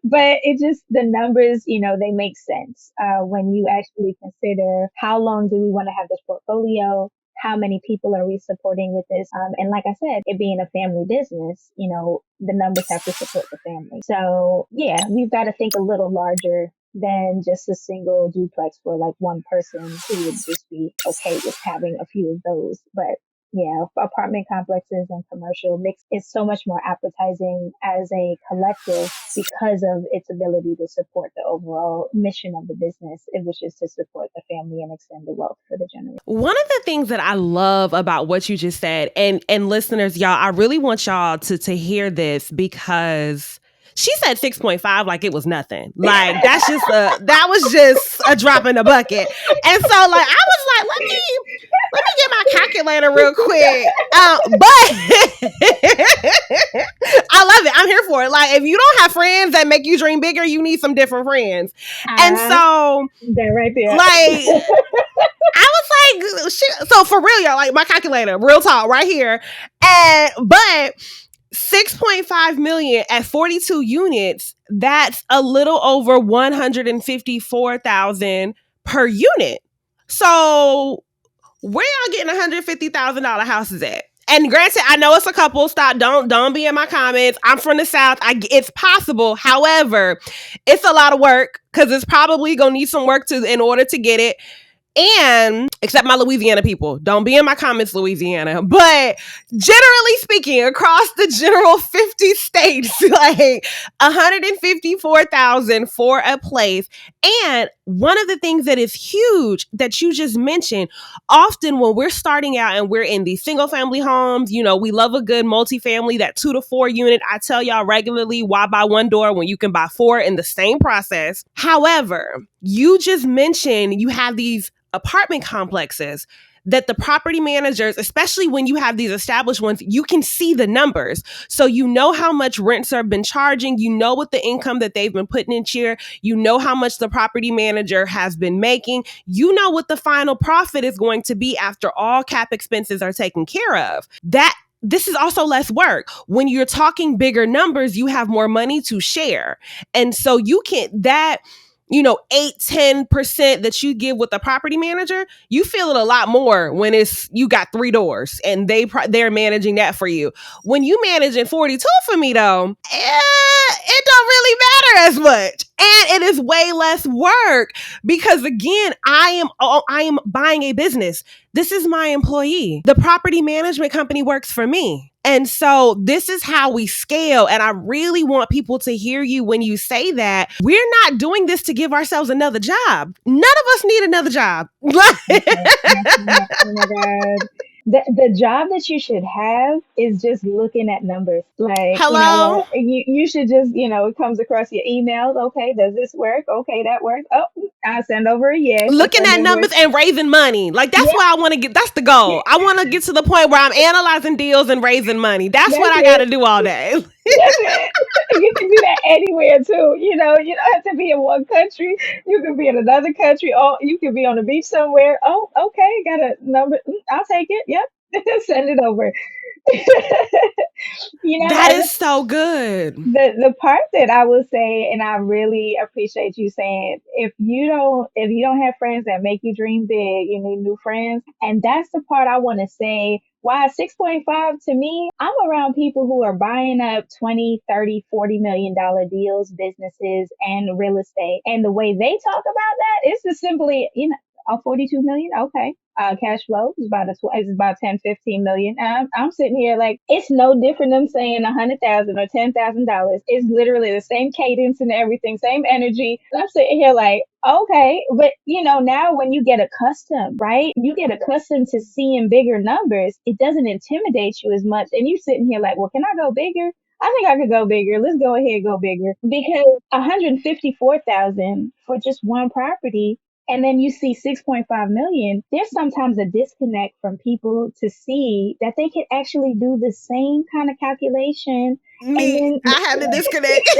But it just, the numbers, they make sense when you actually consider, how long do we want to have this portfolio? How many people are we supporting with this? And like I said, it being a family business, the numbers have to support the family. So yeah, we've got to think a little larger than just a single duplex for like one person who would just be okay with having a few of those. But yeah, apartment complexes and commercial mix is so much more appetizing as a collective because of its ability to support the overall mission of the business, which is to support the family and extend the wealth for the generation. One of the things that I love about what you just said, and listeners, y'all, I really want y'all to hear this, because she said 6.5 like it was nothing. Like that was just a drop in the bucket. And so like I was like, let me get my calculator real quick. But I love it. I'm here for it. Like, if you don't have friends that make you dream bigger, you need some different friends. And so that right there. Like I was like, shit. So for real, y'all, like my calculator, real talk right here. But 6.5 million at 42 units, that's a little over 154,000 per unit. So where y'all getting $150,000 houses at? And granted, I know it's a couple. Stop. Don't be in my comments. I'm from the South. It's possible. However, it's a lot of work because it's probably gonna need some work in order to get it. And except my Louisiana people, don't be in my comments, Louisiana. But generally speaking, across the general 50 states, like 154,000 for a place. And one of the things that is huge that you just mentioned, often when we're starting out and we're in these single family homes, you know, we love a good multifamily, that 2 to 4 unit. I tell y'all regularly, why buy one door when you can buy 4 in the same process? However, you just mentioned you have these apartment complexes that the property managers, especially when you have these established ones, you can see the numbers. So you know how much rents have been charging. You know what the income that they've been putting in here. You know how much the property manager has been making. You know what the final profit is going to be after all cap expenses are taken care of. This is also less work. When you're talking bigger numbers, you have more money to share. And so you can't, 8-10% that you give with the property manager, you feel it a lot more when you got 3 doors and they're managing that for you. When you managing 42 for me though, it don't really matter as much. And it is way less work because again, I am buying a business. This is my employee. The property management company works for me. And so this is how we scale. And I really want people to hear you when you say that we're not doing this to give ourselves another job. None of us need another job. Oh my God. The job that you should have is just looking at numbers. Like, hello, you should just, it comes across your emails. Okay, does this work? Okay, that works. Oh, I'll send over a yes. Looking at numbers and raising money. Like that's where I want to get. That's the goal. I want to get to the point where I'm analyzing deals and raising money. That's what I got to do all day. That's it. You can do that anywhere too. You don't have to be in one country. You can be in another country. Oh, you can be on the beach somewhere. Oh, okay, got a number. I'll take it. Yep. Send it over. That is so good. The part that I will say, and I really appreciate you saying, if you don't have friends that make you dream big, you need new friends. And that's the part I want to say. Why 6.5 to me, I'm around people who are buying up 20, 30, $40 million deals, businesses, and real estate. And the way they talk about that is just simply, 42 million. Okay. Cash flow is about 10, 15 million. I'm sitting here like, it's no different than saying $100,000 or $10,000. It's literally the same cadence and everything, same energy. And I'm sitting here like, okay, but now when you get accustomed, right? You get accustomed to seeing bigger numbers. It doesn't intimidate you as much. And you're sitting here like, well, can I go bigger? I think I could go bigger. Let's go ahead and go bigger, because 154,000 for just one property. And then you see 6.5 million, there's sometimes a disconnect from people to see that they can actually do the same kind of calculation. I had to disconnect.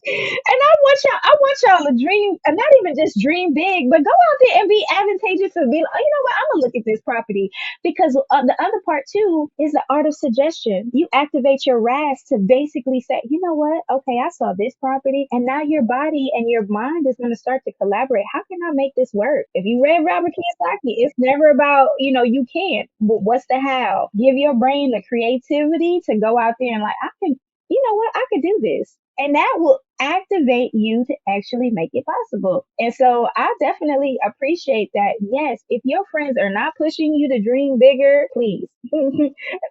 And I want y'all to dream, and not even just dream big, but go out there and be advantageous and be like, oh, you know what, I'm gonna look at this property. Because the other part too is the art of suggestion. You activate your RAS to basically say, you know what, okay, I saw this property, and now your body and your mind is gonna start to collaborate. How can I make this work? If you read Robert Kiyosaki, it's never about, you can't, but what's the how? Give your brain the creativity to go out there and like, I can, I could do this. And that will activate you to actually make it possible. And so I definitely appreciate that. Yes, if your friends are not pushing you to dream bigger, please.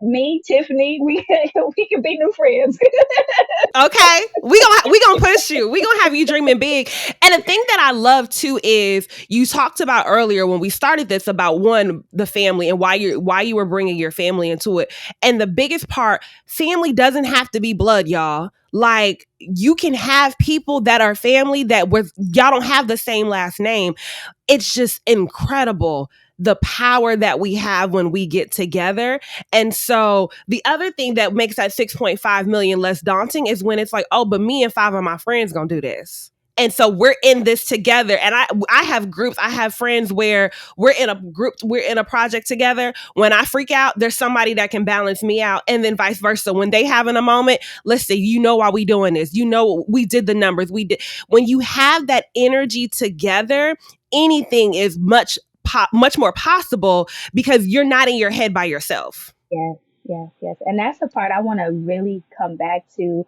Me, Tiffany, we can be new friends. Okay, we gonna push you. We gonna have you dreaming big. And the thing that I love too is you talked about earlier when we started this about the family and why you were bringing your family into it. And the biggest part, family doesn't have to be blood, y'all. Like you can have people that are family that y'all don't have the same last name. It's just incredible the power that we have when we get together. And so the other thing that makes that 6.5 million less daunting is when it's like, oh, but me and 5 of my friends gonna do this. And so we're in this together. And I have groups, I have friends where we're in a group, we're in a project together. When I freak out, there's somebody that can balance me out. And then vice versa. When they having a moment, listen, why we doing this? We did the numbers. When you have that energy together, anything is much much more possible because you're not in your head by yourself. Yes, yes, yes. And that's the part I want to really come back to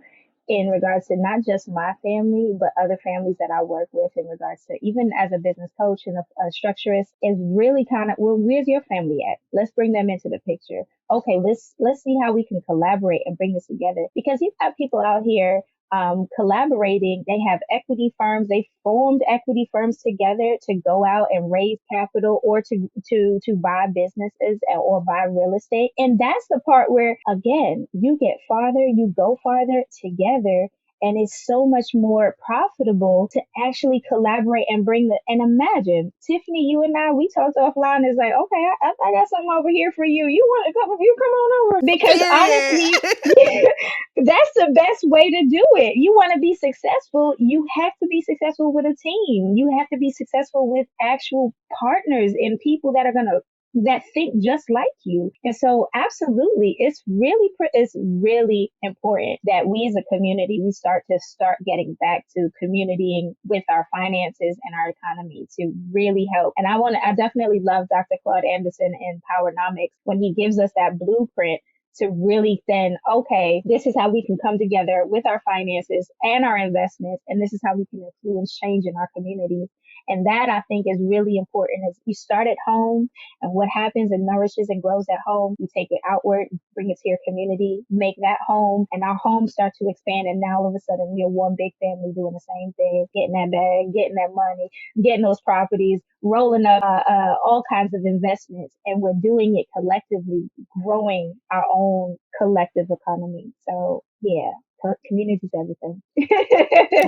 in regards to not just my family, but other families that I work with in regards to even as a business coach and a structurist is really kind of, well, where's your family at? Let's bring them into the picture. Okay, let's see how we can collaborate and bring this together because you've got people out here collaborating. They have equity firms. They formed equity firms together to go out and raise capital or to buy businesses or buy real estate. And that's the part where, again, you get farther, you go farther together. And it's so much more profitable to actually collaborate and and imagine, Tiffany, you and I, we talked offline. It's like, okay, I got something over here for you. You want to come, you come on over. Because honestly, that's the best way to do it. You want to be successful. You have to be successful with a team. You have to be successful with actual partners and people that are going to that think just like you. And so absolutely, it's really important that we as a community, we start getting back to communitying with our finances and our economy to really help. And I definitely love Dr. Claude Anderson in Powernomics when he gives us that blueprint to really then, okay, this is how we can come together with our finances and our investments. And this is how we can influence change in our communities. And that I think is really important is you start at home and what happens and nourishes and grows at home, you take it outward, bring it to your community, make that home and our homes start to expand. And now all of a sudden we're one big family doing the same thing, getting that bag, getting that money, getting those properties, rolling up all kinds of investments. And we're doing it collectively, growing our own collective economy. So yeah. Community is everything.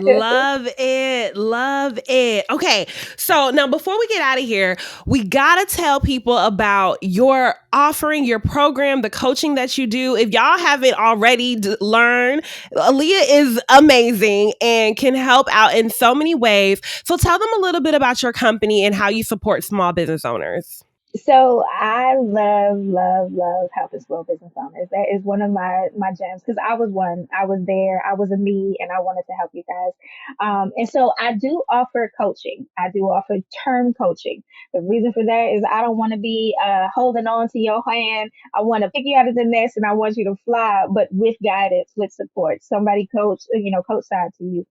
Love it. Love it. Okay. So now before we get out of here, we got to tell people about your offering, your program, the coaching that you do. If y'all haven't already learned, Alleah is amazing and can help out in so many ways. So tell them a little bit about your company and how you support small business owners. So I love helping small business owners. That is one of my gems because I was one. I was there. I was a me, and I wanted to help you guys. And so I do offer coaching. I do offer term coaching. The reason for that is I don't want to be holding on to your hand. I want to pick you out of the nest, and I want you to fly, but with guidance, with support. Somebody coach side to you.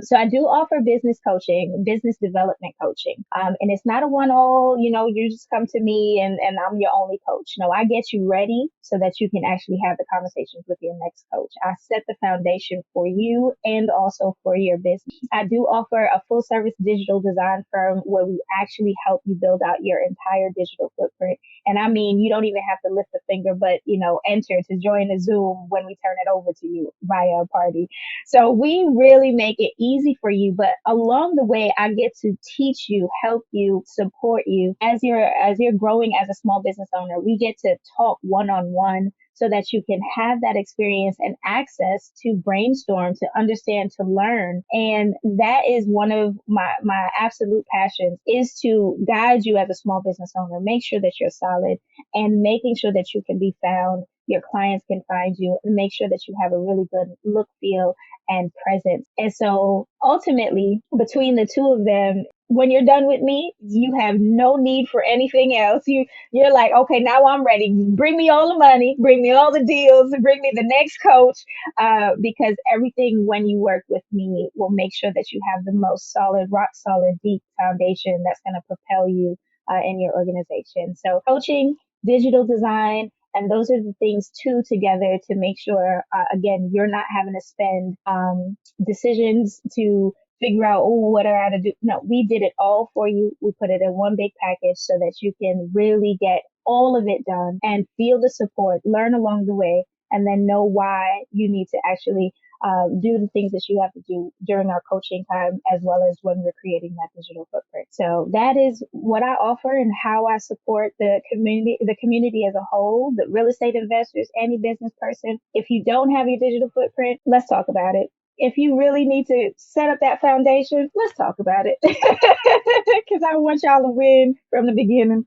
So I do offer business coaching, business development coaching. And it's not a one-all, you just come to me and I'm your only coach. No, I get you ready so that you can actually have the conversations with your next coach. I set the foundation for you and also for your business. I do offer a full service digital design firm where we actually help you build out your entire digital footprint. And I mean, you don't even have to lift a finger, but, enter to join the Zoom when we turn it over to you via a party. So we really make it easy for you. But along the way, I get to teach you, help you, support you as you're growing as a small business owner. We get to talk one-on-one so that you can have that experience and access to brainstorm, to understand, to learn. And that is one of my absolute passions is to guide you as a small business owner, make sure that you're solid and making sure that you can be found, your clients can find you, and make sure that you have a really good look, feel, and presence. And so ultimately, between the two of them, when you're done with me, you have no need for anything else. You're like, okay, now I'm ready. Bring me all the money, bring me all the deals, bring me the next coach, because everything when you work with me will make sure that you have the most solid, rock solid, deep foundation that's going to propel you in your organization. So coaching, digital design, and those are the things two together to make sure, again, you're not having to spend decisions to figure out, what do I have to do? No, we did it all for you. We put it in one big package so that you can really get all of it done and feel the support, learn along the way, and then know why you need to actually do the things that you have to do during our coaching time, as well as when we're creating that digital footprint. So that is what I offer and how I support the community as a whole, the real estate investors, any business person. If you don't have your digital footprint, let's talk about it. If you really need to set up that foundation, let's talk about it. Because I want y'all to win from the beginning.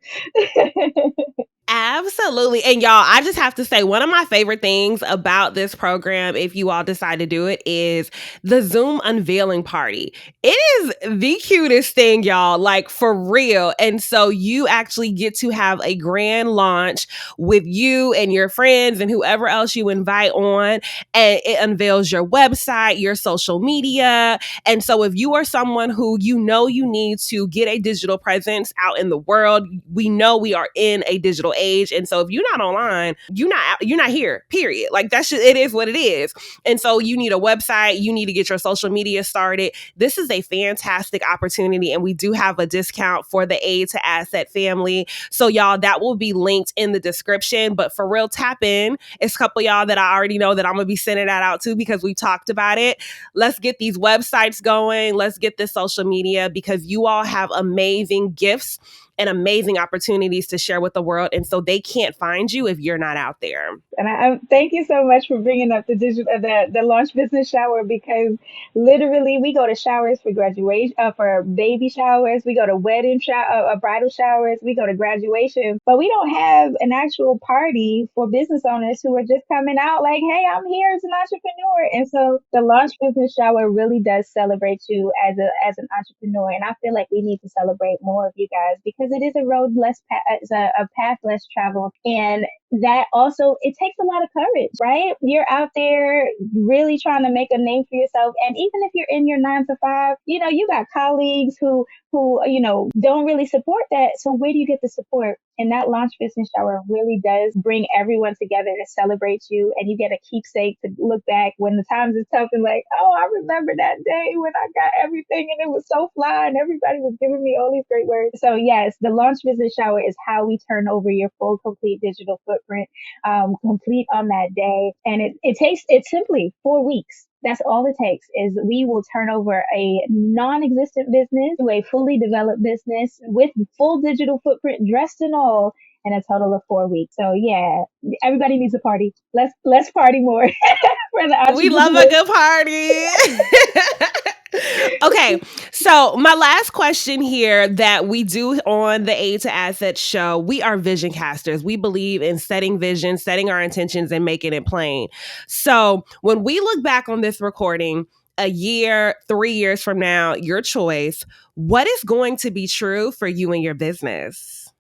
Absolutely. And y'all, I just have to say, one of my favorite things about this program, if you all decide to do it, is the Zoom unveiling party. It is the cutest thing, y'all, like for real. And so you actually get to have a grand launch with you and your friends and whoever else you invite on. And it unveils your website, your social media. And so if you are someone who you know you need to get a digital presence out in the world, we know we are in a digital age. And so if you're not online, you're not here, period. Like that's just, it is what it is. And so you need a website, you need to get your social media started. This is a fantastic opportunity. And we do have a discount for the Aid to Asset family. So y'all, that will be linked in the description. But for real, tap in. It's a couple of y'all that I already know that I'm gonna be sending that out to because we talked about it. Let's get these websites going. Let's get this social media because you all have amazing gifts and amazing opportunities to share with the world. And so they can't find you if you're not out there. And I thank you so much for bringing up the the launch business shower, because literally we go to showers for graduation, for baby showers, we go to wedding bridal showers, we go to graduation, but we don't have an actual party for business owners who are just coming out like, hey, I'm here as an entrepreneur. And so the launch business shower really does celebrate you as an entrepreneur. And I feel like we need to celebrate more of you guys because it is a road less, it's a path less traveled. And that also, it takes a lot of courage, right? You're out there really trying to make a name for yourself. And even if you're in your 9 to 5, you got colleagues who, don't really support that. So where do you get the support? And that launch business shower really does bring everyone together to celebrate you. And you get a keepsake to look back when the times is tough and like, oh, I remember that day when I got everything and it was so fly and everybody was giving me all these great words. So yes, the launch business shower is how we turn over your full, complete digital footprint, complete on that day. And it's simply 4 weeks. That's all it takes is we will turn over a non-existent business to a fully developed business with full digital footprint, dressed and all, in a total of 4 weeks. So yeah, everybody needs a party. Let's party more for the We love a good party. Okay, so my last question here that we do on the Aid to Assets show, we are vision casters. We believe in setting vision, setting our intentions, and making it plain. So when we look back on this recording, a year, 3 years from now, your choice, what is going to be true for you and your business?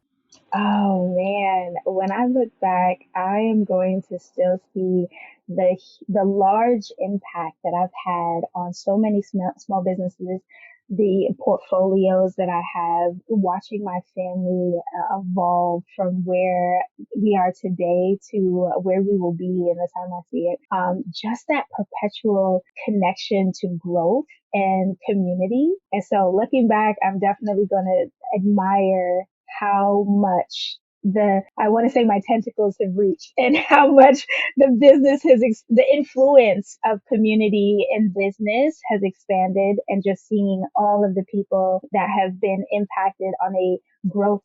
Oh man, when I look back, I am going to still see the large impact that I've had on so many small businesses, the portfolios that I have, watching my family evolve from where we are today to where we will be in the time I see it. Just that perpetual connection to growth and community. And so looking back, I'm definitely going to admire how much I want to say my tentacles have reached and how much the business the influence of community and business has expanded, and just seeing all of the people that have been impacted on a growth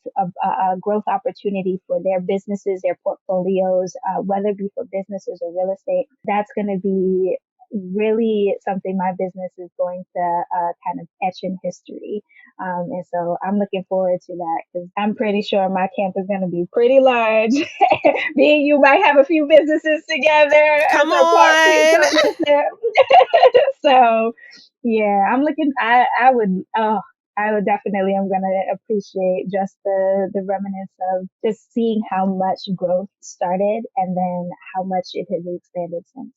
opportunity for their businesses, their portfolios, whether it be for businesses or real estate. That's going to be really something my business is going to kind of etch in history. And so I'm looking forward to that because I'm pretty sure my camp is going to be pretty large. Me and you might have a few businesses together Come as a on. partnership. So yeah, I'm looking, I would definitely, I'm going to appreciate just the remnants of just seeing how much growth started and then how much it has expanded since.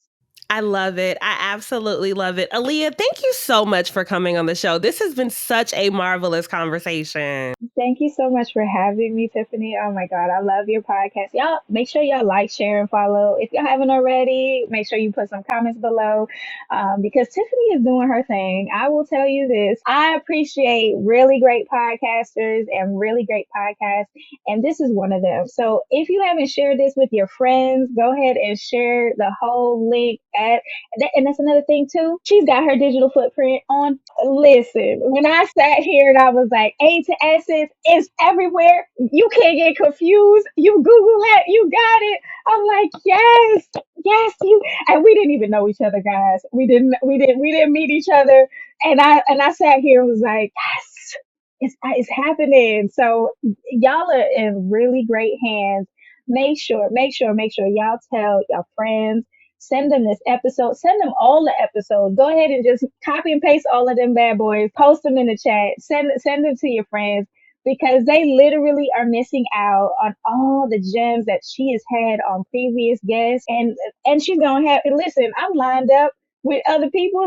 I love it. I absolutely love it. Alleah, thank you so much for coming on the show. This has been such a marvelous conversation. Thank you so much for having me, Tiffany. Oh my God, I love your podcast. Y'all, make sure y'all like, share, and follow. If y'all haven't already, make sure you put some comments below because Tiffany is doing her thing. I will tell you this. I appreciate really great podcasters and really great podcasts, and this is one of them. So if you haven't shared this with your friends, go ahead and share the whole link and that's another thing too. She's got her digital footprint on. Listen, when I sat here and I was like, Aid to Assets is everywhere. You can't get confused. You Google it, you got it. I'm like, yes, you. And we didn't even know each other, guys. We didn't meet each other. And I sat here and was like, yes, it's happening. So y'all are in really great hands. make sure y'all tell your friends. Send them this episode. Send them all the episodes. Go ahead and just copy and paste all of them bad boys. Post them in the chat. Send them to your friends because they literally are missing out on all the gems that she has had on previous guests. And she's gonna have. Listen, I'm lined up with other people.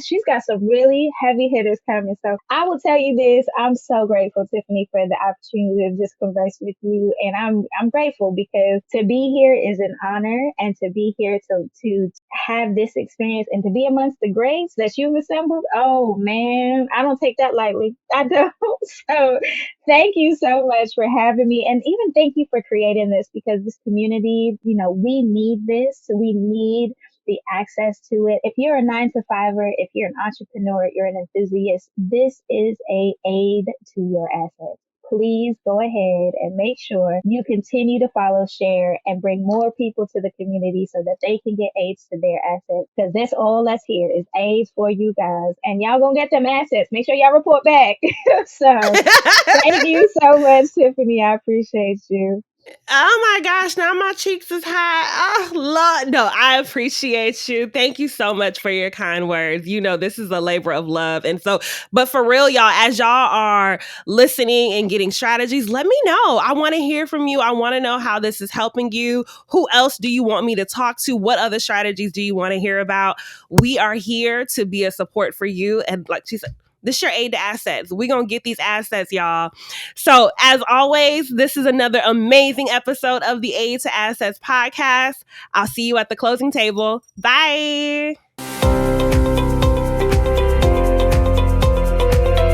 She's got some really heavy hitters coming. So I will tell you this, I'm so grateful, Tiffany, for the opportunity to just converse with you. And I'm grateful because to be here is an honor, and to be here to have this experience and to be amongst the greats that you've assembled. Oh man, I don't take that lightly. I don't. So thank you so much for having me. And even thank you for creating this, because this community, we need this. We need the access to it. If you're a 9-to-5er, if you're an entrepreneur, you're an enthusiast, this is a aid to your assets. Please go ahead and make sure you continue to follow, share, and bring more people to the community so that they can get aids to their assets. Because that's all that's here is aids for you guys. And y'all gonna get them assets. Make sure y'all report back. So thank you so much, Tiffany. I appreciate you. Oh my gosh, now my cheeks is high. Oh, Lord. No, I appreciate you. Thank you so much for your kind words. This is a labor of love. And so, but for real, y'all, as y'all are listening and getting strategies, let me know. I want to hear from you. I want to know how this is helping you. Who else do you want me to talk to? What other strategies do you want to hear about? We are here to be a support for you. And like she said, this is your aid to assets. We're going to get these assets, y'all. So as always, this is another amazing episode of the Aid to Assets podcast. I'll see you at the closing table. Bye.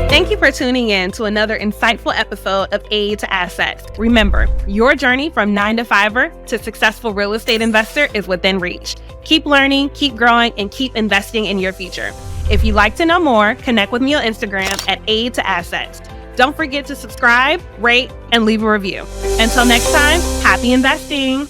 Thank you for tuning in to another insightful episode of Aid to Assets. Remember, your journey from 9-to-5er to successful real estate investor is within reach. Keep learning, keep growing, and keep investing in your future. If you'd like to know more, connect with me on Instagram at Aid to Assets. Don't forget to subscribe, rate, and leave a review. Until next time, happy investing.